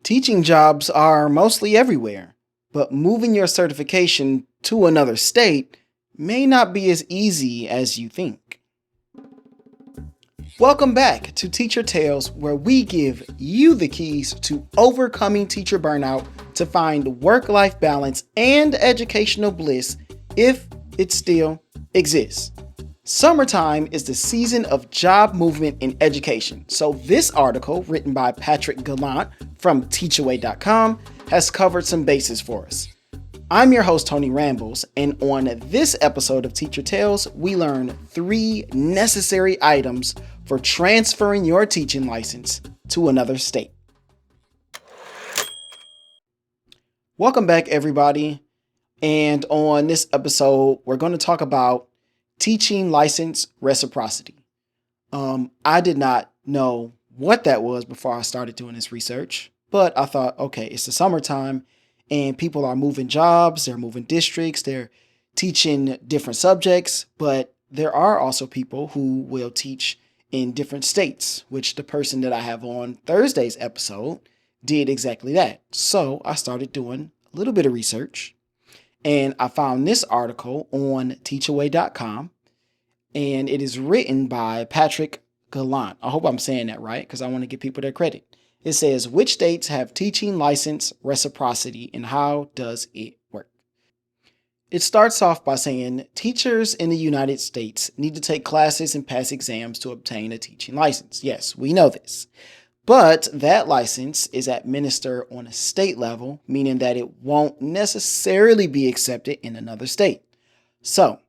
Teaching jobs are mostly everywhere, but moving your certification to another state may not be as easy as you think. Welcome back to Teacher Tales, where we give you the keys to overcoming teacher burnout to find work-life balance and educational bliss if it still exists. Summertime is the season of job movement in education, so this article, written by Patrick Gallant from teachaway.com, has covered some bases for us. I'm your host, Tony Rambles, and on this episode of Teacher Tales, we learn 3 necessary items for transferring your teaching license to another state. Welcome back, everybody. And on this episode, we're going to talk about teaching license reciprocity. I did not know what that was before I started doing this research, but I thought, okay, it's the summertime and people are moving jobs, they're moving districts, they're teaching different subjects, but there are also people who will teach in different states, which the person that I have on Thursday's episode did exactly that. So I started doing a little bit of research. And I found this article on teachaway.com, and it is written by Patrick Gallant. I hope I'm saying that right because I want to give people their credit. It says, which states have teaching license reciprocity and how does it work? It starts off by saying teachers in the United States need to take classes and pass exams to obtain a teaching license. Yes, we know this. But that license is administered on a state level, meaning that it won't necessarily be accepted in another state. So,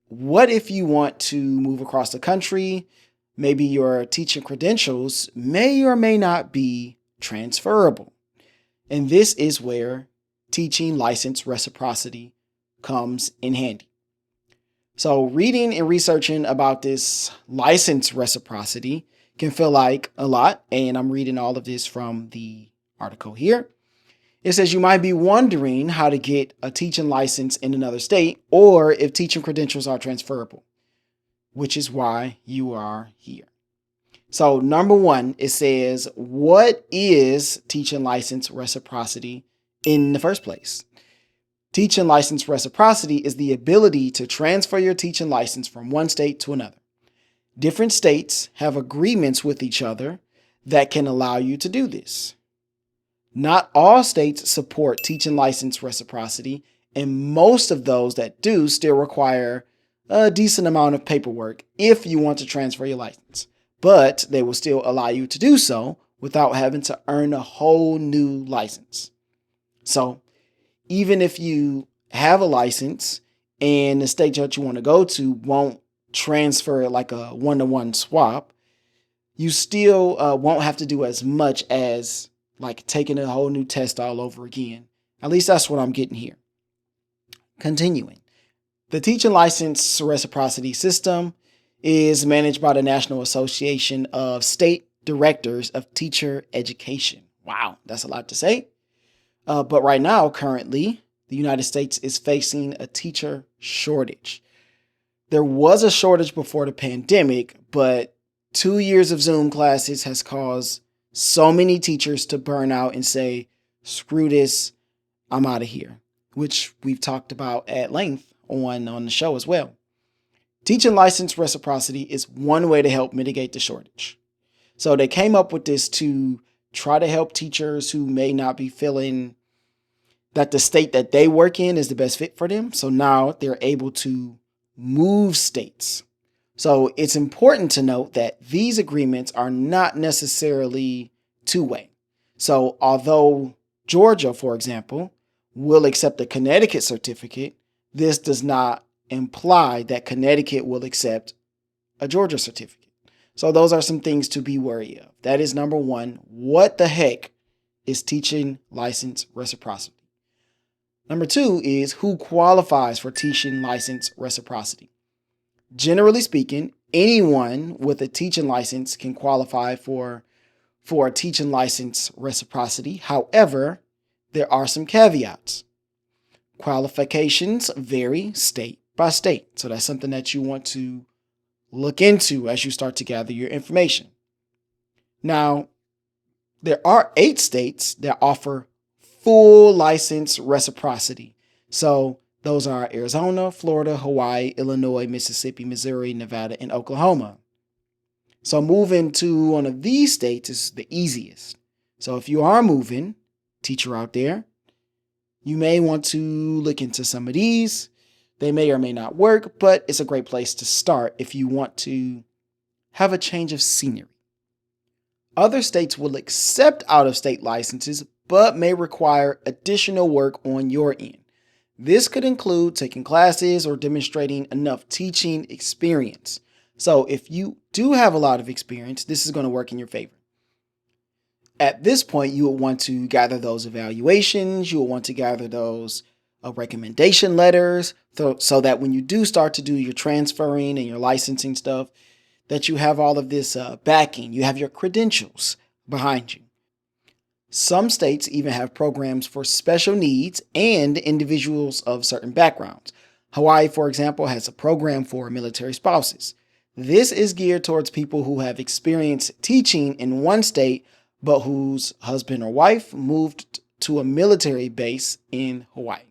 what if you want to move across the country? Maybe your teaching credentials may or may not be transferable. And this is where teaching license reciprocity comes in handy. So, reading and researching about this license reciprocity can feel like a lot, and I'm reading all of this from the article here. It says you might be wondering how to get a teaching license in another state or if teaching credentials are transferable, which is why you are here. So number 1, it says, what is teaching license reciprocity in the first place? Teaching license reciprocity is the ability to transfer your teaching license from one state to another. Different states have agreements with each other that can allow you to do this. Not all states support teaching license reciprocity, and most of those that do still require a decent amount of paperwork if you want to transfer your license. But they will still allow you to do so without having to earn a whole new license. So even if you have a license and the state that you want to go to won't transfer it like a one-to-one swap, you still won't have to do as much as like taking a whole new test all over again. At least that's what I'm getting here. Continuing. The teaching license reciprocity system is managed by the National Association of State Directors of Teacher Education. Wow, that's a lot to say. But right now, currently, the United States is facing a teacher shortage. There was a shortage before the pandemic, but 2 years of Zoom classes has caused so many teachers to burn out and say, screw this, I'm out of here, which we've talked about at length on the show as well. Teaching license reciprocity is one way to help mitigate the shortage. So they came up with this to try to help teachers who may not be feeling that the state that they work in is the best fit for them. So now they're able to move states. So it's important to note that these agreements are not necessarily two-way. So although Georgia, for example, will accept a Connecticut certificate, this does not imply that Connecticut will accept a Georgia certificate. So those are some things to be wary of. That is number 1. What the heck is teaching license reciprocity? Number 2 is who qualifies for teaching license reciprocity. Generally speaking, anyone with a teaching license can qualify for a teaching license reciprocity. However, there are some caveats. Qualifications vary state by state. So that's something that you want to look into as you start to gather your information. Now, There are 8 states that offer full license reciprocity. So those are Arizona, Florida, Hawaii, Illinois, Mississippi, Missouri, Nevada, and Oklahoma. So moving to one of these states is the easiest. So if you are moving, teacher out there, you may want to look into some of these. They may or may not work, but it's a great place to start if you want to have a change of scenery. Other states will accept out-of-state licenses, but may require additional work on your end. This could include taking classes or demonstrating enough teaching experience. So if you do have a lot of experience, this is going to work in your favor. At this point, you will want to gather those evaluations. You will want to gather those recommendation letters so that when you do start to do your transferring and your licensing stuff, that you have all of this backing. You have your credentials behind you. Some states even have programs for special needs and individuals of certain backgrounds. Hawaii, for example, has a program for military spouses. This is geared towards people who have experience teaching in one state, but whose husband or wife moved to a military base in Hawaii.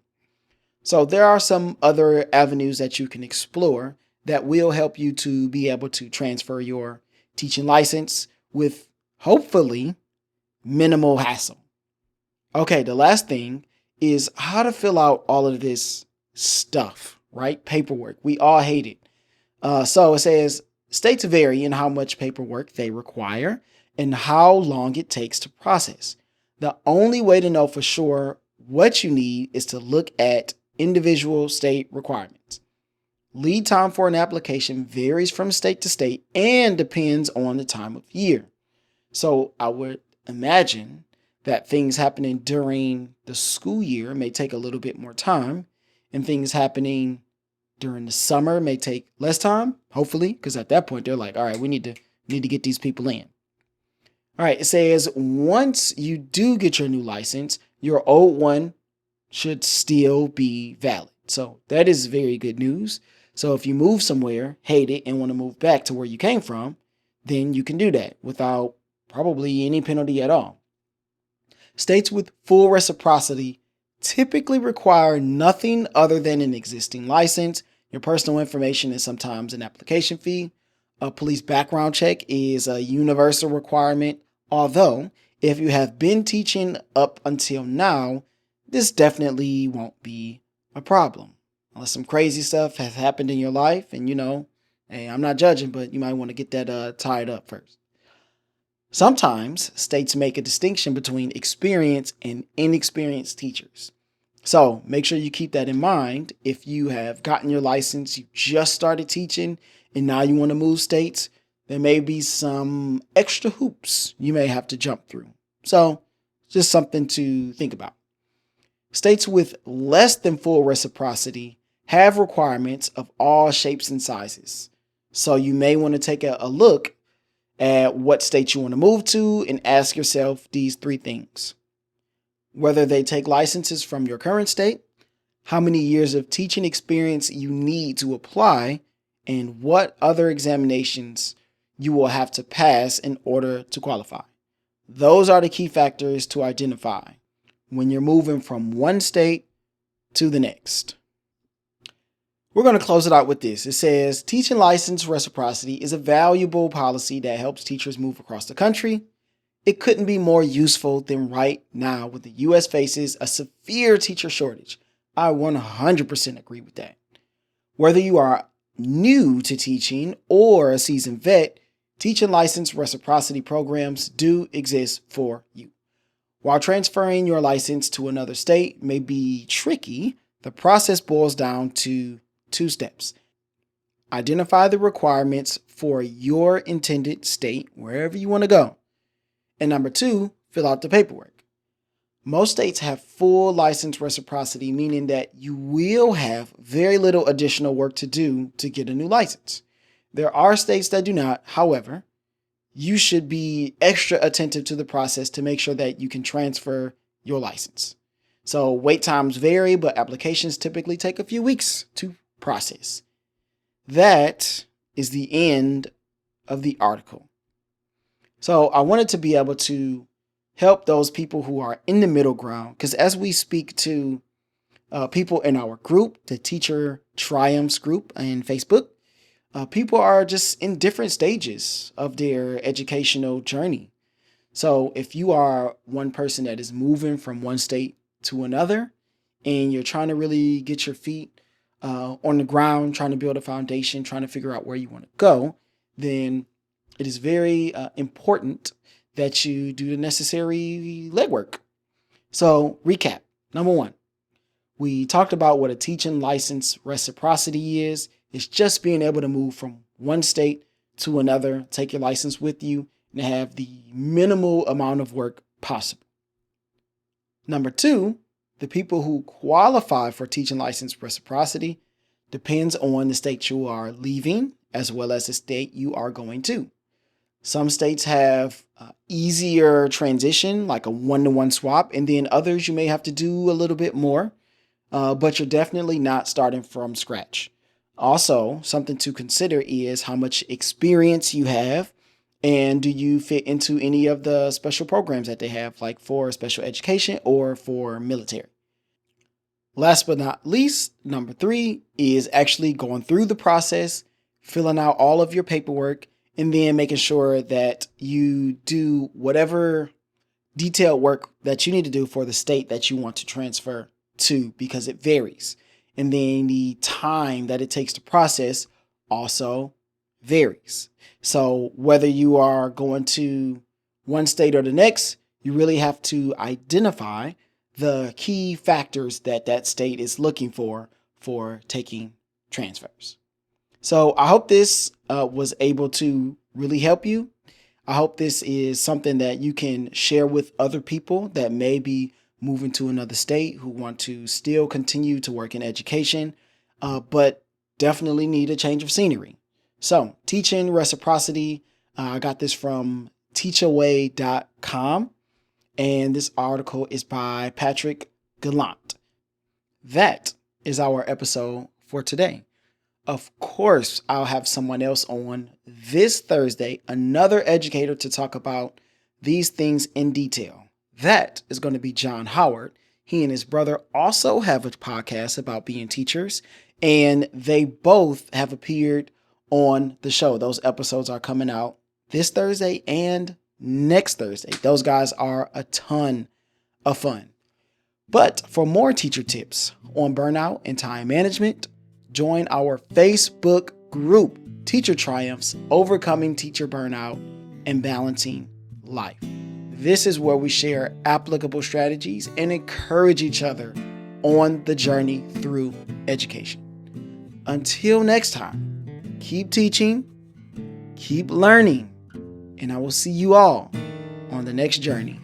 So there are some other avenues that you can explore that will help you to be able to transfer your teaching license with hopefully minimal hassle. Okay, the last thing is how to fill out all of this stuff, right? Paperwork. We all hate it. So it says states vary in how much paperwork they require and how long it takes to process. The only way to know for sure what you need is to look at individual state requirements. Lead time for an application varies from state to state and depends on the time of year. So I would imagine that things happening during the school year may take a little bit more time, and things happening during the summer may take less time, hopefully, because at that point they're like, all right, we need to get these people in. All right, it says once you do get your new license, your old one should still be valid. So that is very good news. So if you move somewhere, hate it, and want to move back to where you came from, then you can do that without probably any penalty at all. States with full reciprocity typically require nothing other than an existing license, your personal information, and sometimes an application fee. A police background check is a universal requirement, although if you have been teaching up until now, this definitely won't be a problem. Unless some crazy stuff has happened in your life and hey, I'm not judging, but you might want to get that tied up first. Sometimes states make a distinction between experienced and inexperienced teachers. So make sure you keep that in mind. If you have gotten your license, you just started teaching, and now you want to move states, there may be some extra hoops you may have to jump through. So just something to think about. States with less than full reciprocity have requirements of all shapes and sizes. So you may want to take a look at what state you want to move to and ask yourself these 3 things. Whether they take licenses from your current state, how many years of teaching experience you need to apply, and what other examinations you will have to pass in order to qualify. Those are the key factors to identify when you're moving from one state to the next. We're going to close it out with this. It says, teaching license reciprocity is a valuable policy that helps teachers move across the country. It couldn't be more useful than right now when the U.S. faces a severe teacher shortage. I 100% agree with that. Whether you are new to teaching or a seasoned vet, teaching license reciprocity programs do exist for you. While transferring your license to another state may be tricky, the process boils down to 2 steps. Identify the requirements for your intended state, wherever you want to go. And number 2, fill out the paperwork. Most states have full license reciprocity, meaning that you will have very little additional work to do to get a new license. There are states that do not. However, you should be extra attentive to the process to make sure that you can transfer your license. So wait times vary, but applications typically take a few weeks to process. That is the end of the article. So I wanted to be able to help those people who are in the middle ground. Because as we speak to people in our group, the Teacher Triumphs group in Facebook, people are just in different stages of their educational journey. So if you are one person that is moving from one state to another and you're trying to really get your feet on the ground, trying to build a foundation, trying to figure out where you want to go, then it is very important that you do the necessary legwork. So recap. Number one, we talked about what a teaching license reciprocity is. It's just being able to move from one state to another, take your license with you, and have the minimal amount of work possible. Number two, the people who qualify for teaching license reciprocity depends on the state you are leaving as well as the state you are going to. Some states have easier transition, like a one-to-one swap, and then others you may have to do a little bit more, but you're definitely not starting from scratch. Also, something to consider is how much experience you have, and do you fit into any of the special programs that they have, like for special education or for military. Last but not least, number three is actually going through the process, filling out all of your paperwork, and then making sure that you do whatever detailed work that you need to do for the state that you want to transfer to, because it varies. And then the time that it takes to process also varies. So whether you are going to one state or the next, you really have to identify the key factors that that state is looking for taking transfers. So I hope this was able to really help you. I hope this is something that you can share with other people that may be moving to another state who want to still continue to work in education, but definitely need a change of scenery. So teaching reciprocity, I got this from teachaway.com, and this article is by Patrick Gallant. That is our episode for today. Of course, I'll have someone else on this Thursday, another educator, to talk about these things in detail. That is going to be John Howard. He and his brother also have a podcast about being teachers, and they both have appeared on the show. Those episodes are coming out this Thursday and next Thursday. Those guys are a ton of fun. But for more teacher tips on burnout and time management, join our Facebook group, Teacher Triumphs, Overcoming Teacher Burnout and Balancing Life. This is where we share applicable strategies and encourage each other on the journey through education. Until next time, keep teaching, keep learning, and I will see you all on the next journey.